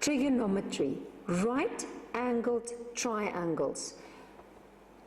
Trigonometry, right-angled triangles.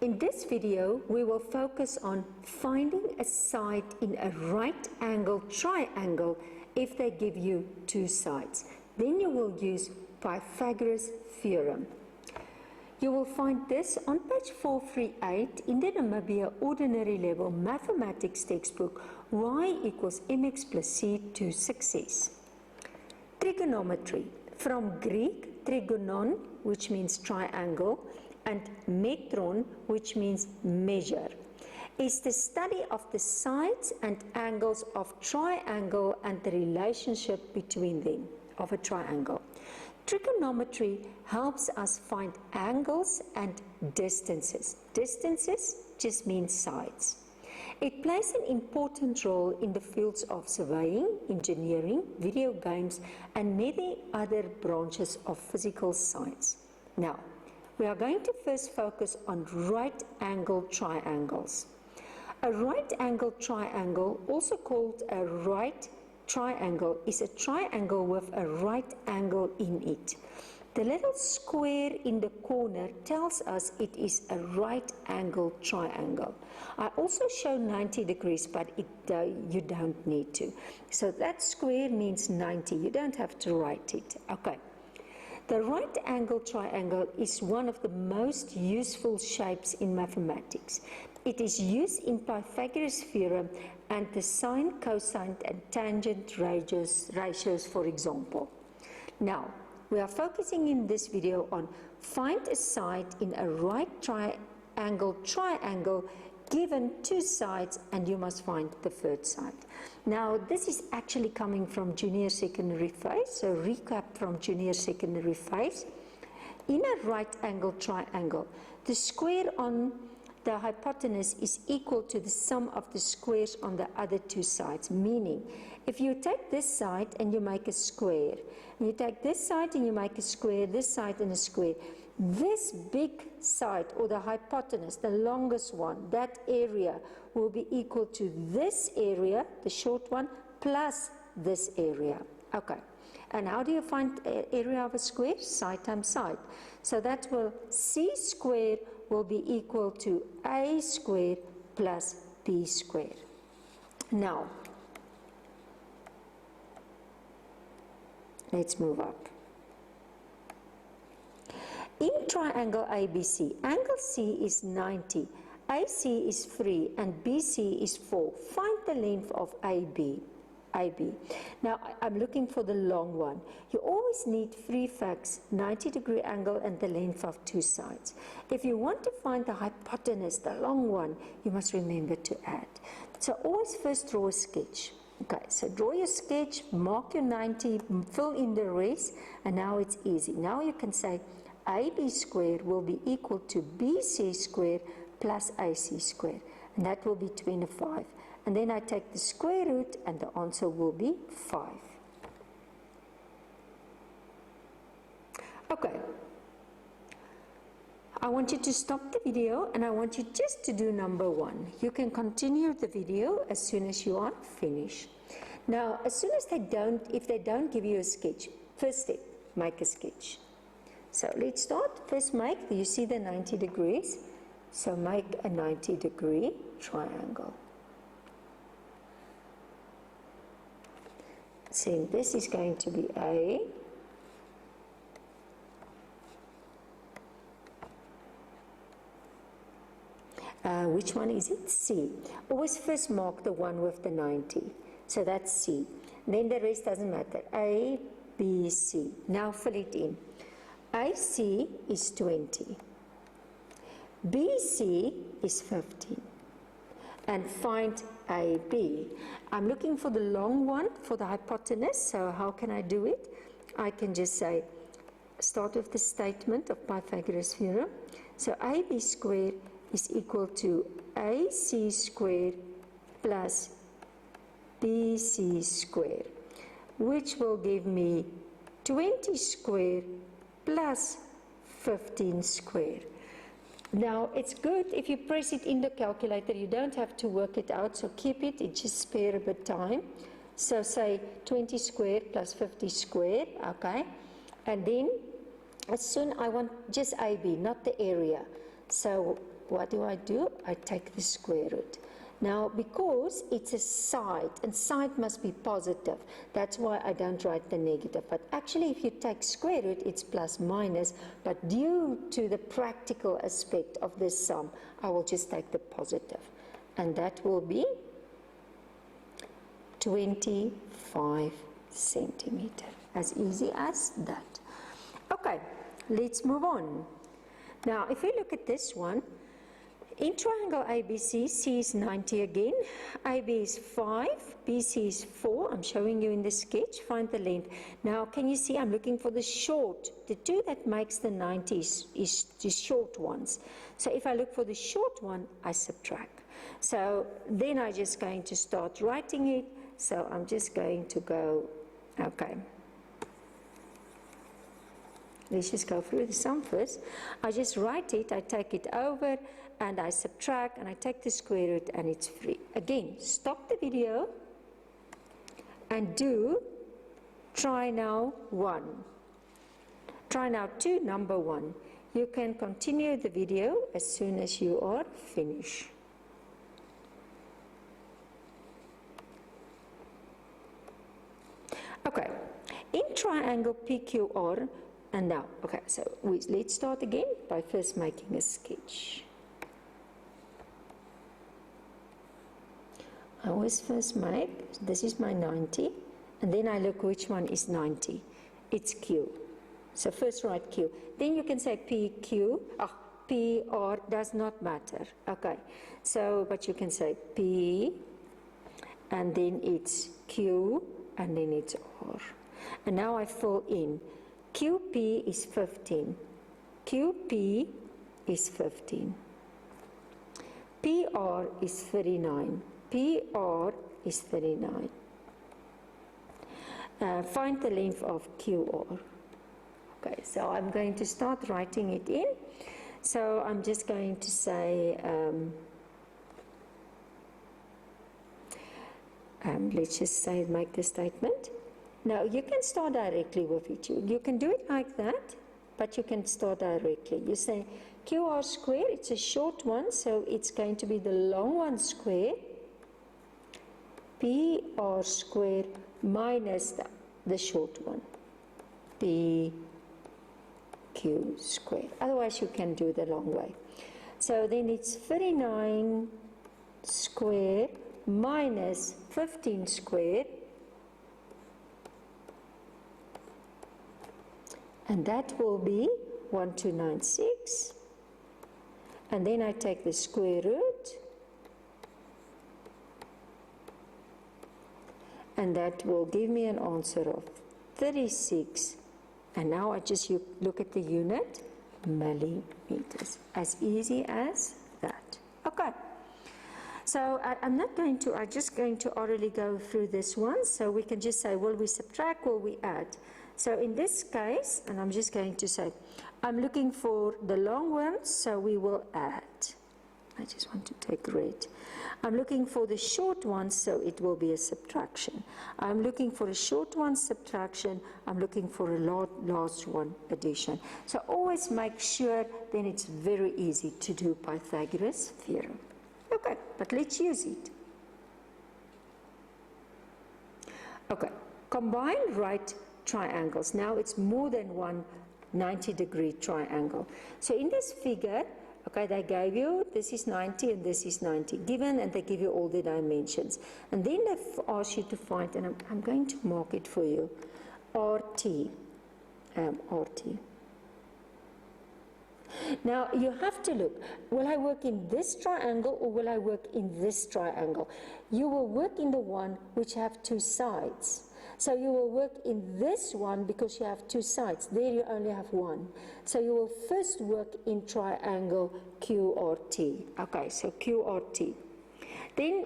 In this video, we will focus on finding a side in a right-angled triangle if they give you two sides. Then you will use Pythagoras Theorem. You will find this on page 438 in the Namibian Ordinary Level Mathematics textbook, y equals mx+c to success. Trigonometry, from Greek, trigonon, which means triangle, and metron, which means measure, is the study of the sides and angles of triangle and the relationship between them of a triangle. Trigonometry helps us find angles and distances. Distances just means sides. It plays an important role in the fields of surveying, engineering, video games, and many other branches of physical science. Now, we are going to first focus on right-angled triangles. A right-angled triangle, also called a right triangle, is a triangle with a right angle in it. The little square in the corner tells us it is a right-angled triangle. I also show 90 degrees, but you don't need to. So that square means 90. You don't have to write it. Okay. The right-angled triangle is one of the most useful shapes in mathematics. It is used in Pythagoras Theorem and the sine, cosine, and tangent ratios, for example. Now, we are focusing in this video on find a side in a right triangle given two sides, and you must find the third side. Now, this is actually coming from junior secondary phase, so recap from junior secondary phase. In a right angle triangle, the square on the hypotenuse is equal to the sum of the squares on the other two sides, meaning if you take this side and you make a square, and you take this side and you make a square, this side and a square, this big side, or the hypotenuse, the longest one, that area will be equal to this area, the short one, plus this area. Okay. And how do you find the area of a square? Side times side. So that will, c squared will be equal to a squared plus b squared. Now, let's move up. In triangle ABC, angle C is 90, AC is 3, and BC is 4. Find the length of AB. Now, I'm looking for the long one. You always need three facts, 90-degree angle and the length of two sides. If you want to find the hypotenuse, the long one, you must remember to add. So always first draw a sketch. Okay, so draw your sketch, mark your 90, fill in the rest, and now it's easy. Now you can say AB squared will be equal to BC squared plus AC squared, and that will be 25. And then I take the square root, and the answer will be 5. Okay. I want you to stop the video, and I want you just to do number 1. You can continue the video as soon as you are finished. Now, as soon as if they don't give you a sketch, first step, make a sketch. So let's start. First you see the 90 degrees. So make a 90-degree triangle. Saying this is going to be A, which one is it? C. Always first mark the one with the 90. So that's C. Then the rest doesn't matter. A, B, C. Now fill it in. AC is 20. BC is 15. And find AB. I'm looking for the long one for the hypotenuse, so how can I do it? I can just say, start with the statement of Pythagoras Theorem. So AB squared is equal to AC squared plus BC squared, which will give me 20 squared plus 15 squared. Now, it's good if you press it in the calculator. You don't have to work it out, so keep it. It just spare a bit time. So say 20 squared plus 50 squared, okay? And then as soon I want just AB, not the area. So what do? I take the square root. Now, because it's a side, and side must be positive, that's why I don't write the negative. But actually, if you take square root, it's plus minus. But due to the practical aspect of this sum, I will just take the positive. And that will be 25 centimeter. As easy as that. Okay, let's move on. Now, if we look at this one, in triangle ABC, C is 90 again, AB is 5, BC is 4, I'm showing you in the sketch, find the length. Now, can you see I'm looking for the short, the two that makes the 90 is the short ones. So if I look for the short one, I subtract. So then I'm just going to start writing it, so I'm just going to go, okay. Let's just go through the sum first. I just write it, I take it over, and I subtract, and I take the square root, and it's free. Again, stop the video, and try now 1. Try now 2, number 1. You can continue the video as soon as you are finished. Okay, in triangle PQR, and now, okay, so let's start again by first making a sketch. I always first make, this is my 90, and then I look which one is 90. It's Q. So first write Q. Then you can say PQ, P or does not matter. Okay, so, but you can say P, and then it's Q, and then it's R. And now I fill in. QP is 15. QP is 15. PR is 39. PR is 39. Find the length of QR. Okay, so I'm going to start writing it in. So I'm just going to say, let's just say, make the statement. Now, you can start directly with it. You can do it like that, but you can start directly. You say QR square, it's a short one, so it's going to be the long one square, PR square minus the short one, PQ square. Otherwise, you can do the long way. So then it's 39 square minus 15 square, and that will be 1296, and then I take the square root, and that will give me an answer of 36, and now I just look at the unit, millimeters, as easy as that. Okay, so I'm just going to orally go through this one, so we can just say, will we subtract, will we add? So in this case, and I'm just going to say, I'm looking for the long ones, so we will add. I just want to take red. I'm looking for the short ones, so it will be a subtraction. I'm looking for a short one subtraction. I'm looking for a large one addition. So always make sure, then it's very easy to do Pythagoras theorem. Okay, but let's use it. Okay, combine right triangles. Now it's more than one 90-degree triangle. So in this figure, okay, they gave you, this is 90 and this is 90, given, and they give you all the dimensions. And then they ask you to find, and I'm going to mark it for you, RT. RT. Now you have to look, will I work in this triangle or will I work in this triangle? You will work in the one which have two sides. So you will work in this one because you have two sides. There you only have one. So you will first work in triangle QRT. Okay, so QRT. Then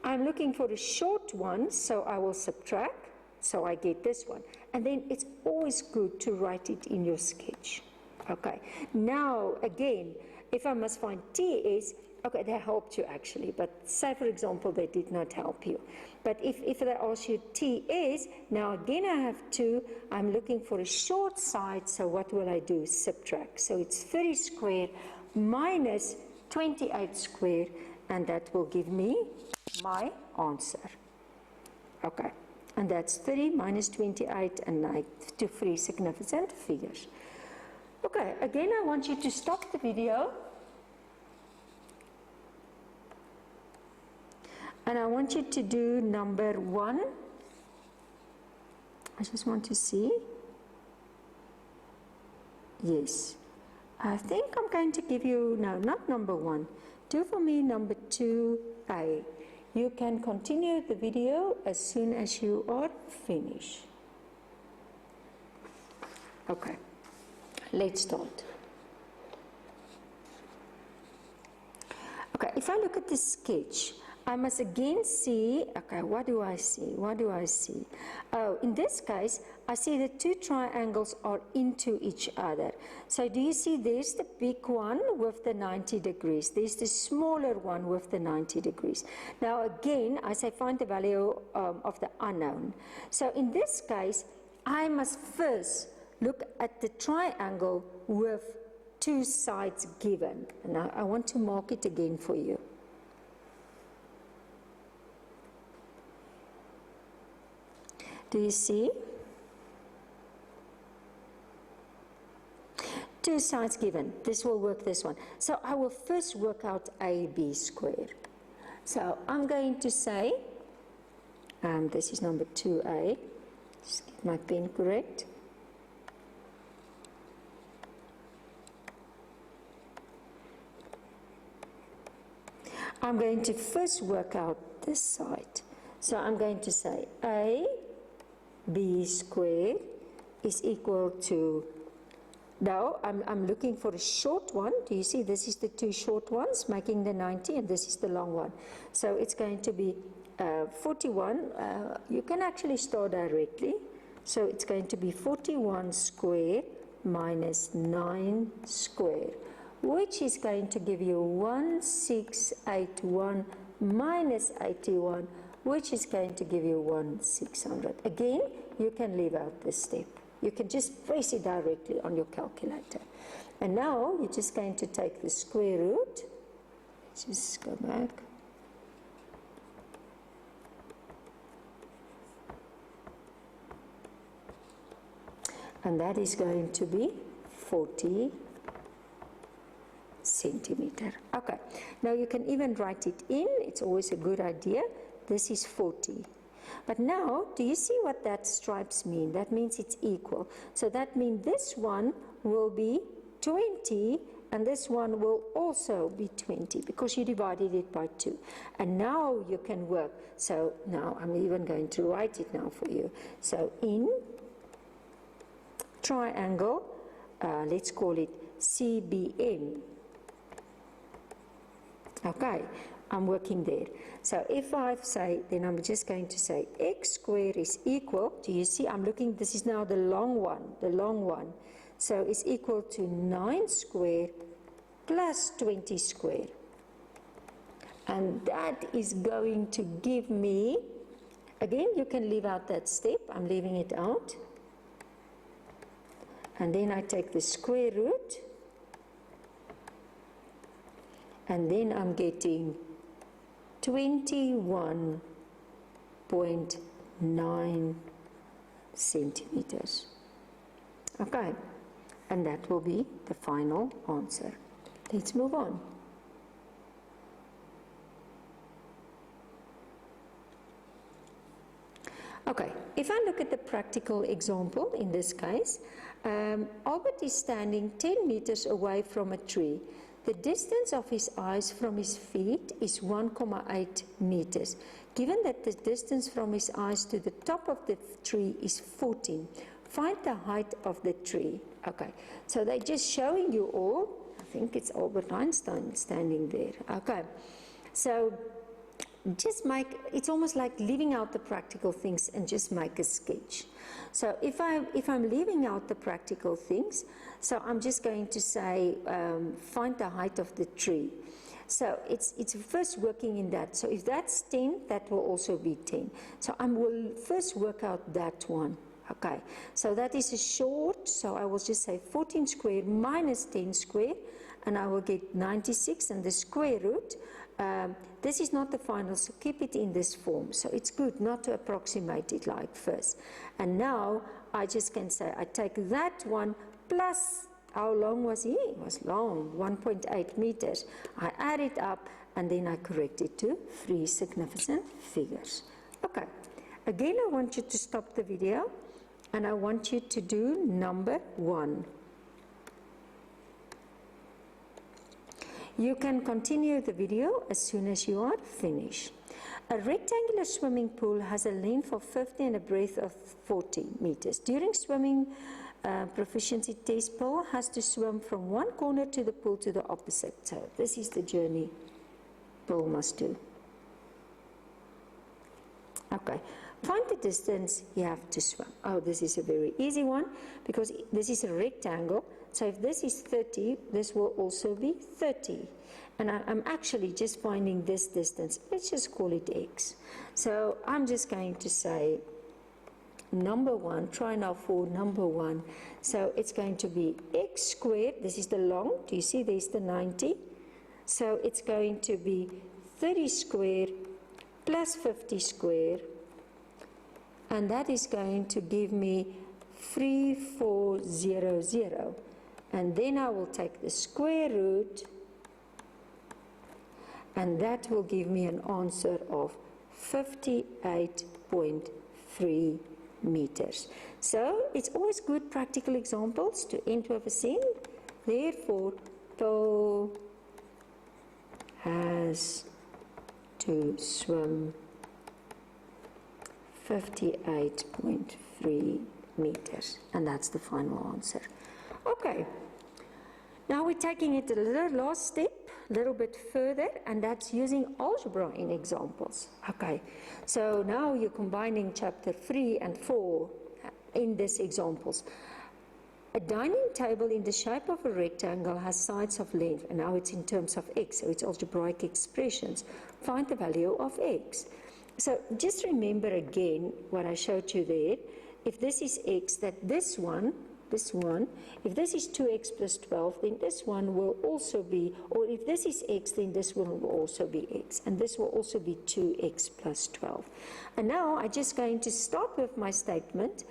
I'm looking for a short one, so I will subtract. So I get this one. And then it's always good to write it in your sketch. Okay, now again, if I must find TS, Okay, they helped you actually, but say for example they did not help you. But if they ask you TS, now again I have 2, I'm looking for a short side, so what will I do? Subtract. So it's 30 squared minus 28 squared, and that will give me my answer. Okay, and that's 30 minus 28, and I have 2 free significant figures. Okay, again I want you to stop the video. And I want you to do number 1. I just want to see. Yes. I think I'm going to give you, no, not number 1. Do for me number 2A. You can continue the video as soon as you are finished. Okay, let's start. Okay, if I look at the sketch, I must again see, okay, what do I see? What do I see? Oh, in this case, I see the 2 triangles are into each other. So do you see there's the big one with the 90 degrees. There's the smaller one with the 90 degrees. Now again, I say find the value of the unknown. So in this case, I must first look at the triangle with 2 sides given. Now I want to mark it again for you. Do you see? 2 sides given. This will work this one. So I will first work out AB squared. So I'm going to say, this is number 2A. Just get my pen correct. I'm going to first work out this side. So I'm going to say AB squared is equal to, now I'm looking for a short one. Do you see this is the 2 short ones making the 90, and this is the long one. So it's going to be 41. You can actually start directly. So it's going to be 41 squared minus 9 squared, which is going to give you 1681 minus 81, which is going to give you 1600. Again, you can leave out this step. You can just press it directly on your calculator. And now you're just going to take the square root. Let's just go back. And that is going to be 40 centimeter. Okay, now you can even write it in. It's always a good idea. This is 40. But now, do you see what that stripes mean? That means it's equal. So that means this one will be 20, and this one will also be 20, because you divided it by 2. And now you can work. So now I'm even going to write it now for you. So in triangle, let's call it CBM. Okay, I'm working there. So if I say, then I'm just going to say x squared is equal, do you see, I'm looking, this is now the long one. So it's equal to 9 squared plus 20 squared. And that is going to give me, again, you can leave out that step, I'm leaving it out. And then I take the square root, and then I'm getting 21.9 centimeters. Okay, and that will be the final answer. Let's move on. Okay, if I look at the practical example in this case, Albert is standing 10 meters away from a tree. The distance of his eyes from his feet is 1,8 meters. Given that the distance from his eyes to the top of the tree is 14, find the height of the tree. Okay, so they're just showing you all, I think it's Albert Einstein standing there. Okay, so just make, it's almost like leaving out the practical things and just make a sketch. So if I'm leaving out the practical things, so I'm just going to say find the height of the tree. So it's first working in that. So if that's 10, that will also be 10. So I will first work out that one. Okay, so that is a short, so I will just say 14 squared minus 10 squared, and I will get 96, and the square root, this is not the final, so keep it in this form. So it's good not to approximate it like first. And now I just can say I take that one plus, how long was he? It was long, 1.8 meters. I add it up, and then I correct it to 3 significant figures. Okay, again I want you to stop the video, and I want you to do number 1. You can continue the video as soon as you are finished. A rectangular swimming pool has a length of 50 and a breadth of 40 meters. During swimming proficiency test, Paul has to swim from one corner to the pool to the opposite. So this is the journey Paul must do. Okay, find the distance you have to swim. Oh, this is a very easy one because this is a rectangle. So if this is 30, this will also be 30. And I'm actually just finding this distance. Let's just call it x. So I'm just going to say number 1, try now for number 1. So it's going to be x squared. This is the long. Do you see there's the 90? So it's going to be 30 squared plus 50 squared. And that is going to give me 3400. And then I will take the square root, and that will give me an answer of 58.3 meters. So it's always good practical examples to end with a saying. Therefore, Paul has to swim 58.3 meters, and that's the final answer. Okay, now we're taking it a little last step, a little bit further, and that's using algebra in examples. Okay, so now you're combining chapter 3 and 4 in these examples. A dining table in the shape of a rectangle has sides of length, and now it's in terms of x, so it's algebraic expressions. Find the value of x. So just remember again what I showed you there. If this is x, that this one, if this is 2x plus 12, then this one will also be, or if this is x, then this one will also be x, and this will also be 2x plus 12. And now I'm just going to start with my statement.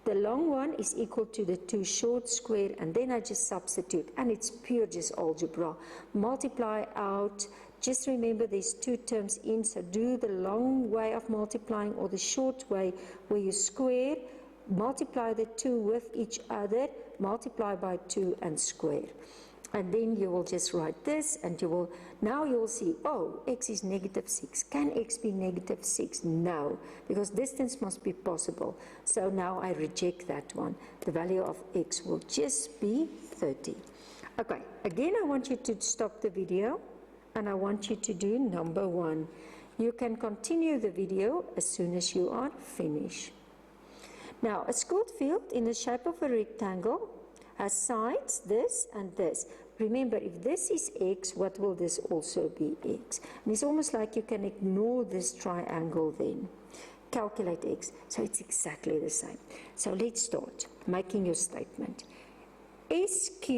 The long one is equal to the 2 short square, and then I just substitute, and it's pure just algebra. Multiply out. Just remember there's 2 terms in, so do the long way of multiplying or the short way where you square, multiply the 2 with each other, multiply by 2 and square. And then you will just write this, and now you will see, oh, x is negative 6. Can x be negative 6? No, because distance must be possible. So now I reject that one. The value of x will just be 30. Okay, again I want you to stop the video, and I want you to do number 1. You can continue the video as soon as you are finished. Now, a squared field in the shape of a rectangle has sides, this and this. Remember, if this is x, what will this also be x? And it's almost like you can ignore this triangle then. Calculate x. So it's exactly the same. So let's start making your statement. SQ,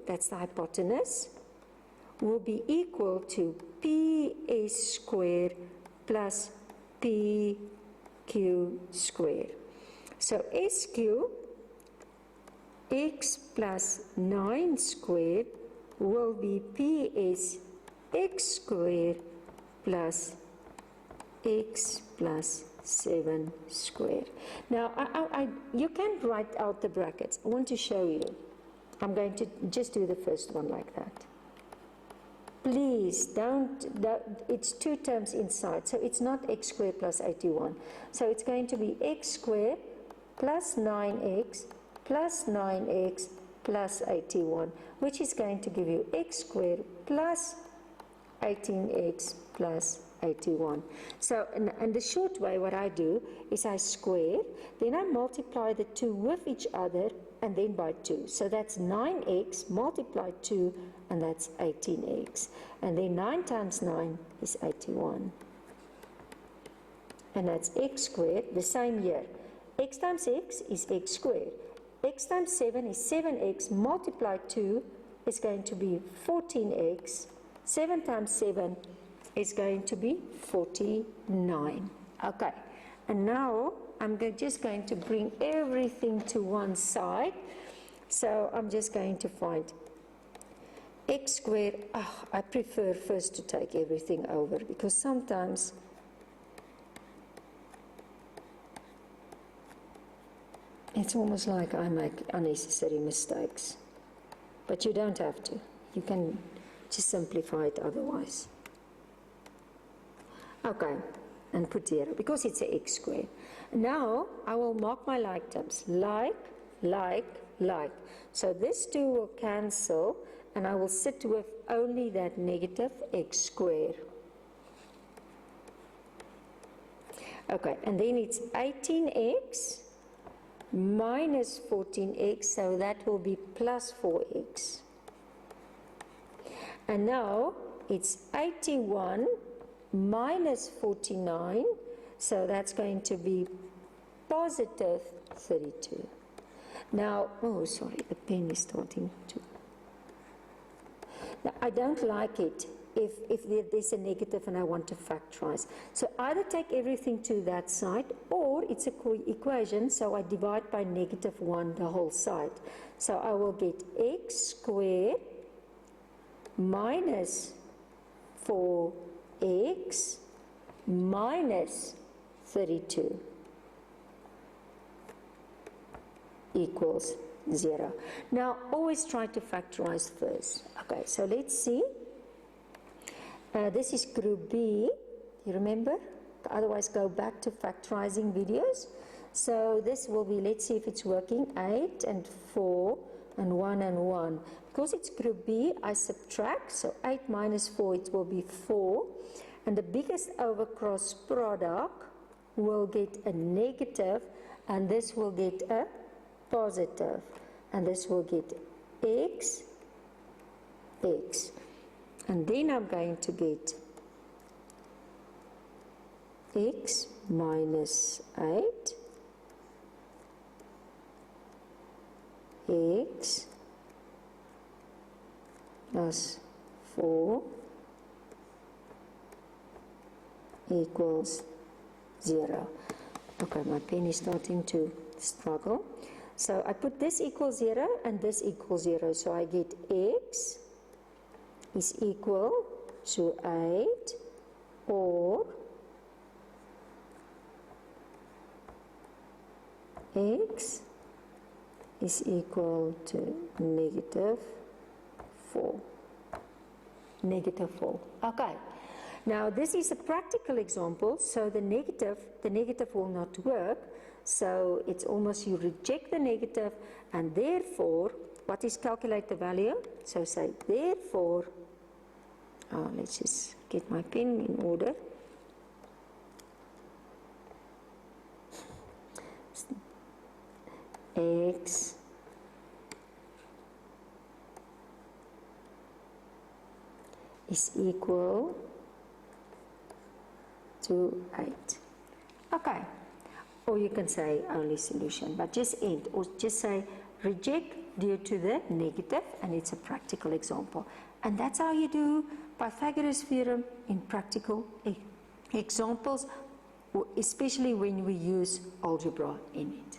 that's the hypotenuse, will be equal to PS squared plus PQ squared. So SQ, x plus 9 squared will be PS x squared plus x plus 7 squared. Now, you can write out the brackets. I want to show you. I'm going to just do the first one like that. Please don't, it's 2 terms inside, so it's not x squared plus 81. So it's going to be x squared plus 9x plus 9x plus 81, which is going to give you x squared plus 18x plus 81. So, and the short way, what I do is I square, then I multiply the 2 with each other, and then by 2. So that's 9x multiplied 2, and that's 18x. And then 9 times 9 is 81. And that's x squared, the same here. X times x is x squared. X times 7 is 7x multiplied 2 is going to be 14x. 7 times 7 is going to be 49. Okay, and now I'm just going to bring everything to one side. So I'm just going to find x squared. I prefer first to take everything over, because sometimes it's almost like I make unnecessary mistakes. But you don't have to. You can just simplify it otherwise. Okay, and put 0, because it's a x squared. Now, I will mark my like terms. Like, like, like. So this 2 will cancel, and I will sit with only that negative x squared. Okay, and then it's 18x minus 14x, so that will be plus 4x. And now it's 81 minus 49, so that's going to be positive 32. Now, oh sorry, the pen is starting to... Now, I don't like it if there's a negative and I want to factorize. So either take everything to that side, or it's a equation, so I divide by -1 the whole side. So I will get x squared minus 4x minus 32 equals 0. Now, always try to factorize first. Okay, so let's see. This is group B, you remember? Otherwise, go back to factorizing videos. So this will be, let's see if it's working, 8 and 4 and 1 and 1. Because it's group B, I subtract, so 8 minus 4, it will be 4. And the biggest over cross product will get a negative, and this will get a positive. And this will get x, x. And then I'm going to get x minus 8, x plus 4 equals 0. Okay, my pen is starting to struggle. So I put this equals 0 and this equals 0. So I get x is equal to 8, or x is equal to -4. -4. Okay. Now this is a practical example, so the negative will not work. So it's almost you reject the negative, and therefore, what is calculate the value? So say therefore, let's just get my pen in order. X is equal to 8. Okay. Or you can say only solution, but just end, or just say reject due to the negative, and it's a practical example. And that's how you do Pythagoras theorem in practical examples, especially when we use algebra in it.